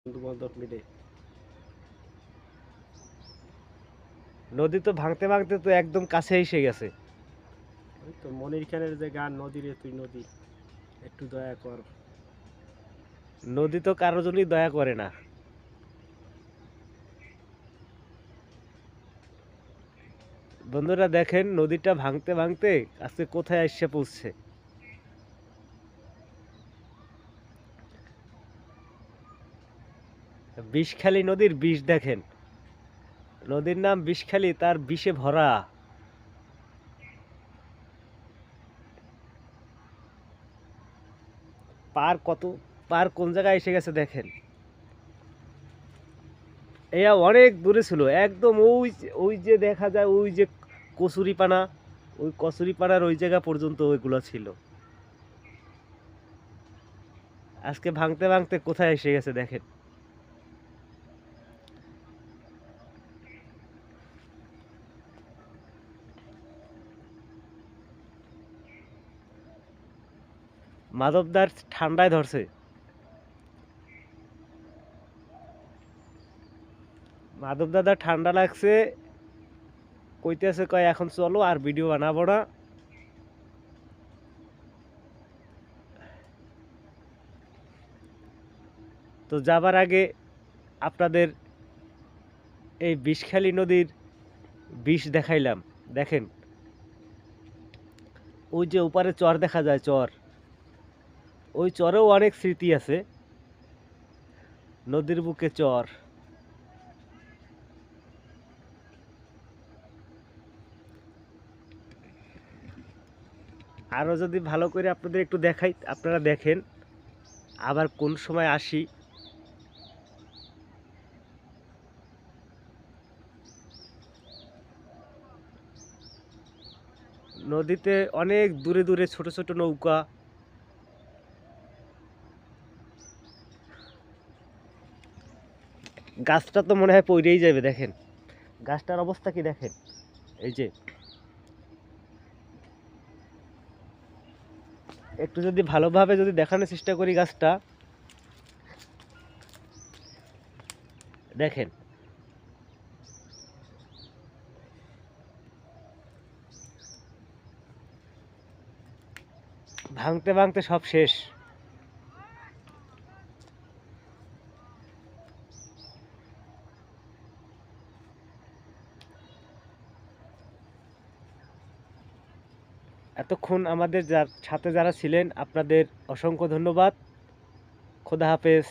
বন্ধু-বান্ধব মিলে। নদী তো ভাঙতে ভাঙতে তো একদম কাছে এসে গেছে। ওই তো মনির খানের যে গান, নদী রে তুই নদী, একটু দয়া কর। নদী তো কারো জন্যই দয়া করে না। বন্ধুরা দেখেন নদীটা ভাঙতে ভাঙতে আজকে কোথায় এসে পৌঁছছে। বিষখালী নদীর বিষ দেখেন। নদীর নাম বিষখালী, তার বিষে ভরা। পার কত, পার কোন জায়গায় এসে গেছে দেখেন। এয়া অনেক দূরে ছিল, একদম ওই যে দেখা যায় ওই যে কচুরিপানা, ওই কচুরিপানার ওই জায়গা পর্যন্ত ওইগুলো ছিল। আজকে ভাঙতে ভাঙতে কোথায় এসে গেছে দেখেন। মাধবদার ঠান্ডায় ধরছে। মাধব দাদা ঠান্ডা লাগছে, কইতেছে কয় এখন চলো আর ভিডিও বানাবো না। তো যাবার আগে আপনাদের এই বিষখালী নদীর বিষ দেখাইলাম। দেখেন ওই যে ওপারে চর দেখা যায়, চর, ওই চরেও অনেক স্মৃতি আছে। নদীর বুকে চর। আরও যদি ভালো করে আপনাদের একটু দেখাই, আপনারা দেখেন। আবার কোন সময় আসি। নদীতে অনেক দূরে দূরে ছোট ছোট নৌকা। গাছটা তো মনে হয় পইরেই যাবে, দেখেন গাছটার অবস্থা কি দেখেন। এই যে একটু যদি ভালোভাবে যদি দেখানোর চেষ্টা করি গাছটা, দেখেন ভাঙতে ভাঙতে সব শেষ। এতক্ষণ আমাদের সাথে যারা ছিলেন আপনাদের অসংখ্য ধন্যবাদ। খোদা হাফেজ।